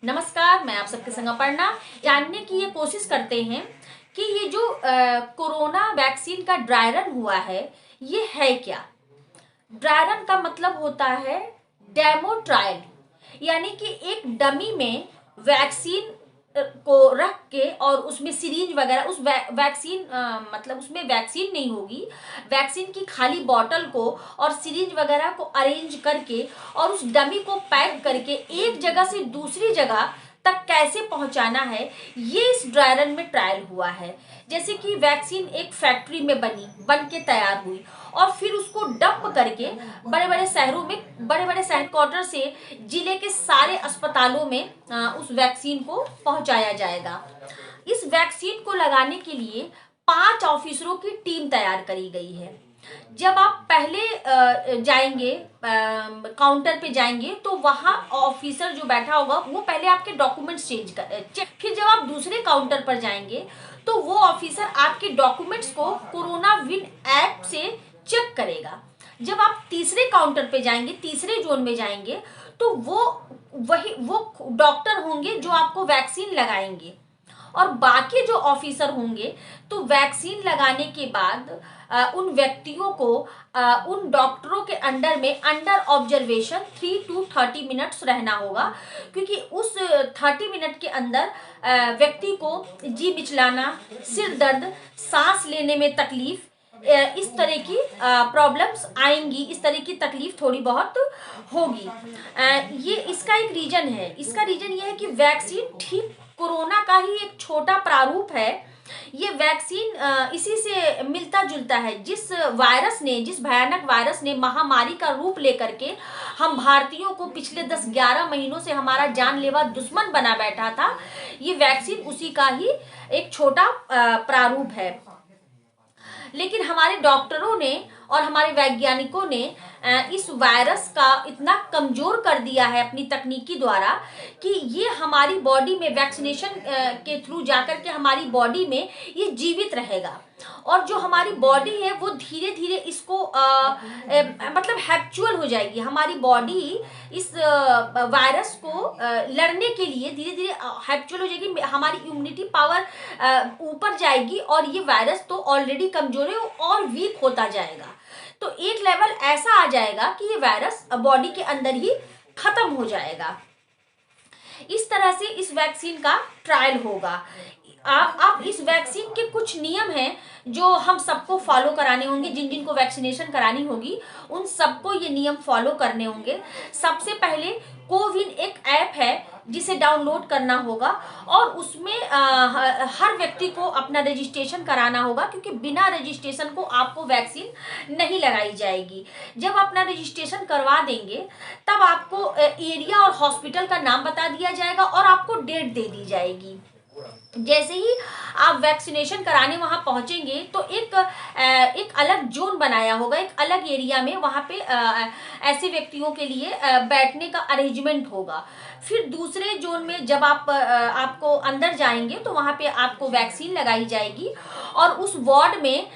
नमस्कार, मैं आप सबके संग अपर्णा। जानने की ये कोशिश करते हैं कि ये जो कोरोना वैक्सीन का ड्राई रन हुआ है, ये है क्या? ड्राई रन का मतलब होता है डेमो ट्रायल, यानी कि एक डमी में वैक्सीन को रख के और उसमें सिरिंज वगैरह उस वैक्सीन मतलब उसमें वैक्सीन नहीं होगी। वैक्सीन की खाली बॉटल को और सिरिंज वगैरह को अरेंज करके और उस डमी को पैक करके एक जगह से दूसरी जगह तक कैसे पहुंचाना है, ये इस ड्राई रन में ट्रायल हुआ है। जैसे कि वैक्सीन एक फैक्ट्री में बन के तैयार हुई और फिर उसको डंप करके बड़े बड़े शहरों में, बड़े बड़े हेडक्वार्टर से जिले के सारे अस्पतालों में उस वैक्सीन को पहुंचाया जाएगा। इस वैक्सीन को लगाने के लिए 5 ऑफिसरों की टीम तैयार करी गई है। जब आप पहले जाएंगे, काउंटर पे जाएंगे, तो वहाँ ऑफिसर जो बैठा होगा वो पहले आपके डॉक्यूमेंट्स चेक। फिर जब आप दूसरे काउंटर पर जाएंगे तो वो ऑफिसर आपके डॉक्यूमेंट्स को कोरोना विन ऐप से चेक करेगा। जब आप तीसरे काउंटर पे जाएंगे, तीसरे जोन में जाएंगे, तो वो डॉक्टर होंगे जो आपको वैक्सीन लगाएंगे। और बाकी जो ऑफिसर होंगे तो वैक्सीन लगाने के बाद उन व्यक्तियों को उन डॉक्टरों के अंडर में अंडर ऑब्जर्वेशन 3 to 30 मिनट्स रहना होगा, क्योंकि उस 30 मिनट के अंदर व्यक्ति को जी मिचलाना, सिर दर्द, सांस लेने में तकलीफ, इस तरह की प्रॉब्लम्स आएंगी, इस तरह की तकलीफ थोड़ी बहुत होगी। ये इसका एक रीजन है। इसका रीजन ये है कि वैक्सीन ठीक कोरोना का ही एक छोटा प्रारूप है। ये वैक्सीन इसी से मिलता जुलता है। जिस वायरस ने, जिस भयानक वायरस ने महामारी का रूप लेकर के हम भारतीयों को पिछले 10-11 महीनों से हमारा जानलेवा दुश्मन बना बैठा था, ये वैक्सीन उसी का ही एक छोटा प्रारूप है। लेकिन हमारे डॉक्टरों ने और हमारे वैज्ञानिकों ने इस वायरस का इतना कमजोर कर दिया है अपनी तकनीकी द्वारा कि ये हमारी बॉडी में वैक्सीनेशन के थ्रू जाकर के हमारी बॉडी में ये जीवित रहेगा। और जो हमारी बॉडी है वो धीरे धीरे इसको मतलब हैप्चुअल हो जाएगी। हमारी बॉडी इस वायरस को लड़ने के लिए धीरे धीरे हैप्चुअल हो जाएगी। हमारी इम्यूनिटी पावर ऊपर जाएगी और ये वायरस तो ऑलरेडी कमजोर है और वीक होता जाएगा। तो एक लेवल ऐसा आ जाएगा कि ये वायरस बॉडी के अंदर ही खत्म हो जाएगा। इस तरह से इस वैक्सीन का ट्रायल होगा। अब इस वैक्सीन के कुछ नियम हैं जो हम सबको फॉलो कराने होंगे। जिन जिन को वैक्सीनेशन करानी होगी उन सबको ये नियम फॉलो करने होंगे। सबसे पहले कोविन एक ऐप है जिसे डाउनलोड करना होगा और उसमें हर व्यक्ति को अपना रजिस्ट्रेशन कराना होगा, क्योंकि बिना रजिस्ट्रेशन को आपको वैक्सीन नहीं लगाई जाएगी। जब अपना रजिस्ट्रेशन करवा देंगे तब आपको एरिया और हॉस्पिटल का नाम बता दिया जाएगा और आपको डेट दे दी जाएगी। जैसे ही आप वैक्सीनेशन कराने वहां पहुंचेंगे तो एक अलग जोन बनाया होगा, एक अलग एरिया में वहां पे ऐसे व्यक्तियों के लिए बैठने का अरेंजमेंट होगा। फिर दूसरे जोन में जब आपको अंदर जाएंगे तो वहां पे आपको वैक्सीन लगाई जाएगी और उस वार्ड में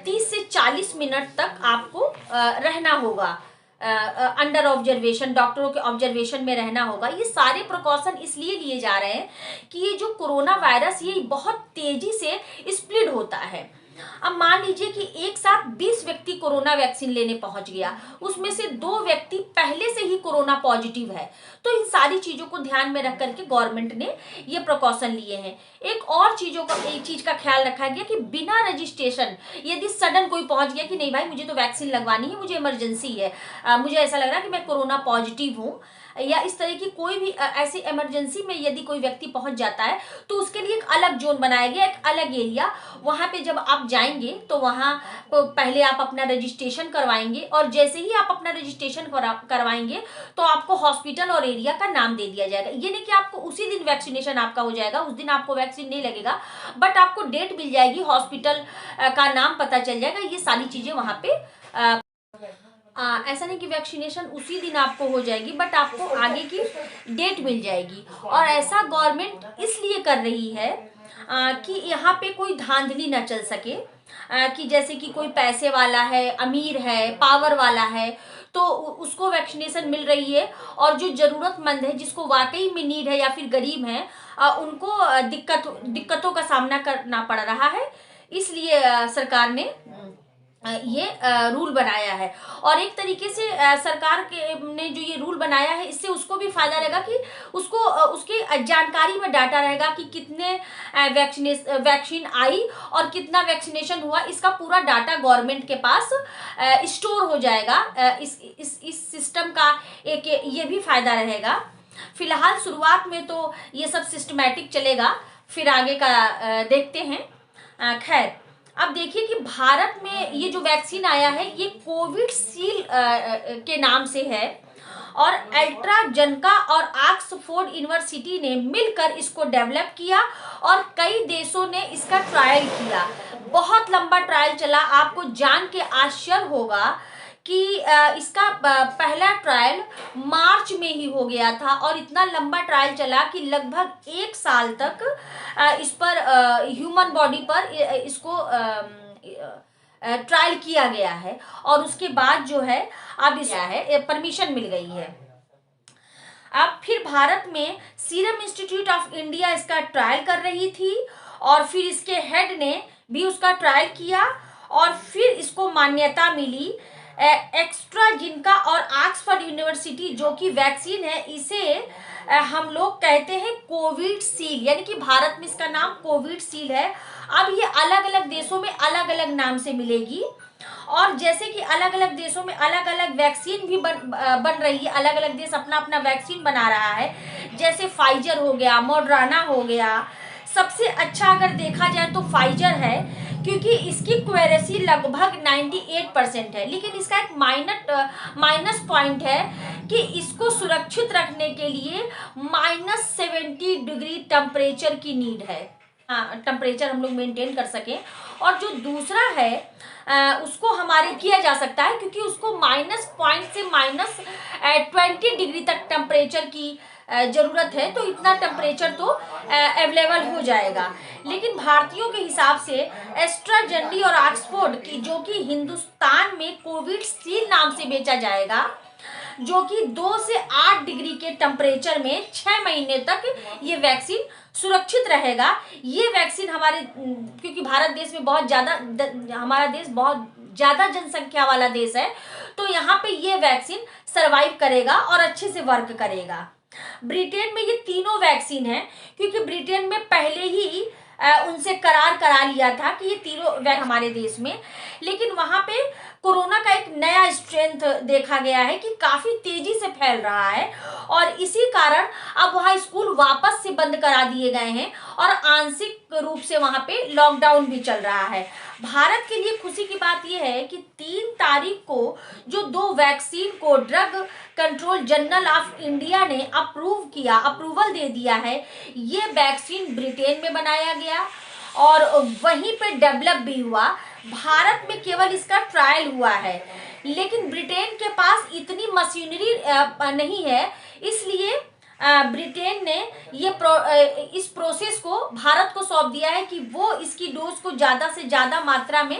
30 से 40 मिनट तक आपको रहना होगा। अंडर ऑब्जर्वेशन, डॉक्टरों के ऑब्जर्वेशन में रहना होगा। ये सारे प्रिकॉशन इसलिए लिए जा रहे हैं कि ये जो कोरोना वायरस ये बहुत तेजी से स्प्रेड होता है। अब मान लीजिए कि एक साथ 20 व्यक्ति कोरोना वैक्सीन लेने पहुंच गया, उसमें से 2 व्यक्ति पहले से ही कोरोना पॉजिटिव है, तो इन सारी चीजों को ध्यान में रख करके गवर्नमेंट ने ये प्रिकॉशन लिए हैं। एक चीज का ख्याल रखा गया कि बिना रजिस्ट्रेशन यदि सडन कोई पहुंच गया कि नहीं भाई मुझे तो वैक्सीन लगवानी है, मुझे इमरजेंसी है, मुझे ऐसा लग रहा है कि मैं कोरोना पॉजिटिव हूँ, या इस तरह की कोई भी ऐसी इमरजेंसी में यदि कोई व्यक्ति पहुंच जाता है तो उसके लिए एक अलग जोन बनाया गया, एक अलग एरिया। वहां पे जब आप जाएंगे तो वहां पहले आप अपना रजिस्ट्रेशन करवाएंगे और जैसे ही आप अपना रजिस्ट्रेशन करवाएंगे तो आपको हॉस्पिटल और एरिया का नाम दे दिया जाएगा। ये नहीं कि आपको उसी दिन वैक्सीनेशन आपका हो जाएगा, उस दिन आपको वैक्सीन नहीं लगेगा, बट आपको डेट मिल जाएगी, हॉस्पिटल का नाम पता चल जाएगा। ये सारी चीजें वहां पे ऐसा नहीं कि वैक्सीनेशन उसी दिन आपको हो जाएगी, बट आपको आगे की डेट मिल जाएगी। और ऐसा गवर्नमेंट इसलिए कर रही है कि यहाँ पे कोई धांधली ना चल सके, कि जैसे कि कोई पैसे वाला है, अमीर है, पावर वाला है, तो उसको वैक्सीनेशन मिल रही है, और जो ज़रूरतमंद है, जिसको वाकई में नीड है या फिर गरीब हैं, उनको दिक्कतों का सामना करना पड़ रहा है। इसलिए सरकार ने ये रूल बनाया है। और एक तरीके से सरकार के ने जो ये रूल बनाया है, इससे उसको भी फायदा रहेगा कि उसको उसके जानकारी में डाटा रहेगा कि कितने वैक्सीन आई और कितना वैक्सीनेशन हुआ। इसका पूरा डाटा गवर्नमेंट के पास स्टोर हो जाएगा। इस सिस्टम का एक ये भी फायदा रहेगा। फिलहाल शुरुआत में तो ये सब सिस्टमैटिक चलेगा, फिर आगे का देखते हैं। खैर, अब देखिए कि भारत में ये जो वैक्सीन आया है, ये कोविशील्ड के नाम से है, और एस्ट्राजेनेका और ऑक्सफोर्ड यूनिवर्सिटी ने मिलकर इसको डेवलप किया, और कई देशों ने इसका ट्रायल किया। बहुत लंबा ट्रायल चला। आपको जान के आश्चर्य होगा कि इसका पहला ट्रायल मार्च में ही हो गया था, और इतना लंबा ट्रायल चला कि लगभग 1 साल तक इस पर ह्यूमन बॉडी पर इसको ट्रायल किया गया है, और उसके बाद जो है अब इस परमिशन मिल गई है। अब फिर भारत में सीरम इंस्टीट्यूट ऑफ इंडिया इसका ट्रायल कर रही थी, और फिर इसके हेड ने भी उसका ट्रायल किया, और फिर इसको मान्यता मिली। एस्ट्राजेनेका और ऑक्सफोर्ड यूनिवर्सिटी जो कि वैक्सीन है, इसे हम लोग कहते हैं कोविशील्ड, यानी कि भारत में इसका नाम कोविशील्ड है। अब ये अलग अलग देशों में अलग अलग नाम से मिलेगी, और जैसे कि अलग अलग देशों में अलग अलग वैक्सीन भी बन रही है, अलग अलग देश अपना अपना वैक्सीन बना रहा है। जैसे फाइजर हो गया, मॉडर्ना हो गया। सबसे अच्छा अगर देखा जाए तो फाइजर है, क्योंकि इसकी एक्यूरेसी लगभग 98% है। लेकिन इसका एक माइनस पॉइंट है कि इसको सुरक्षित रखने के लिए -70 डिग्री टेम्परेचर की नीड है। टेम्परेचर हम लोग मेंटेन कर सकें। और जो दूसरा है उसको हमारे किया जा सकता है, क्योंकि उसको -0 से -20 डिग्री तक टेम्परेचर की ज़रूरत है, तो इतना टेम्परेचर तो अवेलेबल हो जाएगा। लेकिन भारतीयों के हिसाब से एस्ट्राजेनेका और ऑक्सफोर्ड की, जो कि हिंदुस्तान में कोविशील्ड नाम से बेचा जाएगा, जो कि 2 से 8 डिग्री के टेम्परेचर में 6 महीने तक ये वैक्सीन सुरक्षित रहेगा। ये वैक्सीन हमारे, क्योंकि भारत देश में हमारा देश बहुत ज़्यादा जनसंख्या वाला देश है, तो यहाँ पे ये वैक्सीन सर्वाइव करेगा और अच्छे से वर्क करेगा। ब्रिटेन में ये तीनों वैक्सीन है, क्योंकि ब्रिटेन में पहले ही उनसे करार करा लिया था कि ये तीनों वैक्सीन हमारे देश में। लेकिन वहाँ पे कोरोना का एक नया स्ट्रेंथ देखा गया है कि काफ़ी तेज़ी से फैल रहा है, और इसी कारण अब वहाँ स्कूल वापस से बंद करा दिए गए हैं, और आंशिक रूप से वहाँ पे लॉकडाउन भी चल रहा है। भारत के लिए खुशी की बात यह है कि 3 तारीख को जो 2 वैक्सीन को drug control general of India ने अप्रूवल दे दिया है। ये वैक्सीन ब्रिटेन में बनाया गया और वहीं पे डेवलप भी हुआ। भारत में केवल इसका ट्रायल हुआ है, लेकिन ब्रिटेन के पास इतनी मशीनरी नहीं है, इसलिए ब्रिटेन ने इस प्रोसेस को भारत को सौंप दिया है कि वो इसकी डोज को ज़्यादा से ज़्यादा मात्रा में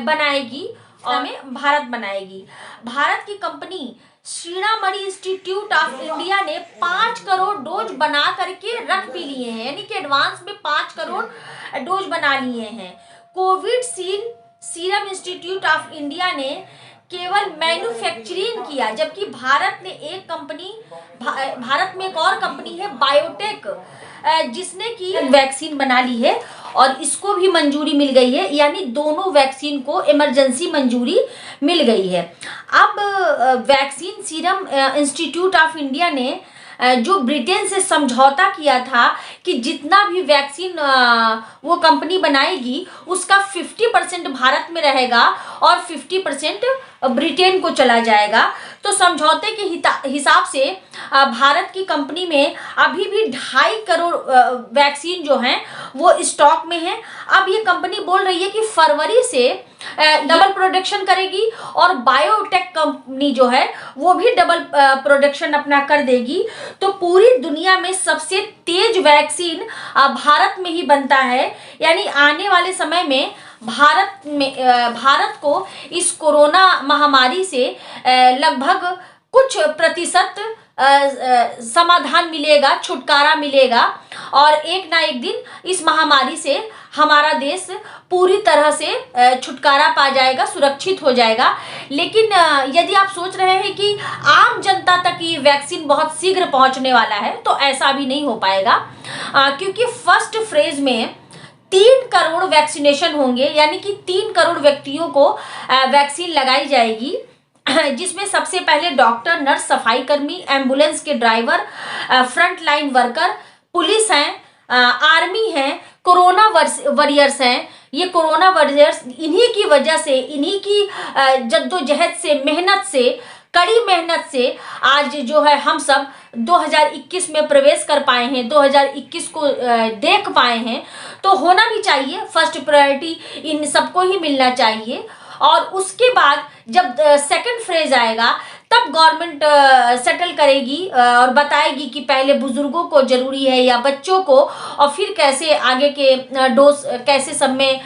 बनाएगी, और भारत बनाएगी। भारत की कंपनी श्रीरामणी इंस्टीट्यूट ऑफ इंडिया ने 5 करोड़ डोज बना करके रख भी लिए हैं, यानी कि एडवांस में 5 करोड़ डोज बना लिए हैं। Covishield serum institute of India ने केवल मैन्युफैक्चरिंग किया, जबकि भारत में एक और कंपनी है बायोटेक, जिसने की वैक्सीन बना ली है, और इसको भी मंजूरी मिल गई है, यानी दोनों वैक्सीन को इमरजेंसी मंजूरी मिल गई है। अब vaccine serum institute of India ने जो ब्रिटेन से समझौता किया था कि जितना भी वैक्सीन वो कंपनी बनाएगी, उसका 50% भारत में रहेगा और 50% ब्रिटेन को चला जाएगा। तो समझौते के हिसाब से भारत की कंपनी में अभी भी 2.5 करोड़ वैक्सीन जो हैं वो स्टॉक में हैं। अब ये कंपनी बोल रही है कि फरवरी से डबल प्रोडक्शन करेगी, और बायोटेक कंपनी जो है वो भी डबल प्रोडक्शन अपना कर देगी। तो पूरी दुनिया में सबसे तेज वैक्सीन भारत में ही बनता है, यानी आने वाले समय में भारत को इस कोरोना महामारी से लगभग कुछ प्रतिशत समाधान मिलेगा, छुटकारा मिलेगा और एक ना एक दिन इस महामारी से हमारा देश पूरी तरह से छुटकारा पा जाएगा, सुरक्षित हो जाएगा। लेकिन यदि आप सोच रहे हैं कि आम जनता तक ये वैक्सीन बहुत शीघ्र पहुंचने वाला है, तो ऐसा भी नहीं हो पाएगा, क्योंकि फर्स्ट फेज में 3 करोड़ वैक्सीनेशन होंगे, यानी कि 3 करोड़ व्यक्तियों को वैक्सीन लगाई जाएगी, जिसमें सबसे पहले डॉक्टर, नर्स, सफाई कर्मी, एम्बुलेंस के driver, front line worker, police हैं, आर्मी हैं, कोरोना वॉरियर्स हैं। ये कोरोना वॉरियर्स इन्हीं की वजह से, इन्हीं की जद्दोजहद से, मेहनत से, कड़ी मेहनत से आज जो है हम सब 2021 में प्रवेश कर पाए हैं, 2021 को देख पाए हैं। तो होना भी चाहिए, फर्स्ट प्रायोरिटी इन सबको ही मिलना चाहिए। और उसके बाद जब सेकंड फेज आएगा तब गवर्नमेंट सेटल करेगी और बताएगी कि पहले बुजुर्गों को जरूरी है या बच्चों को, और फिर कैसे आगे के डोज कैसे सब में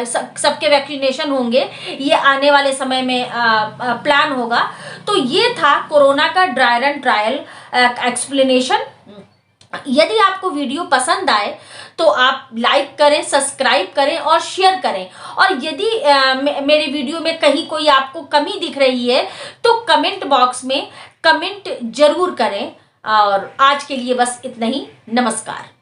सबके वैक्सीनेशन होंगे, ये आने वाले समय में प्लान होगा। तो ये था कोरोना का ड्राई रन ट्रायल एक्सप्लेनेशन। यदि आपको वीडियो पसंद आए तो आप लाइक करें, सब्सक्राइब करें और शेयर करें। और यदि मेरे वीडियो में कहीं कोई आपको कमी दिख रही है तो कमेंट बॉक्स में कमेंट जरूर करें। और आज के लिए बस इतना ही। नमस्कार।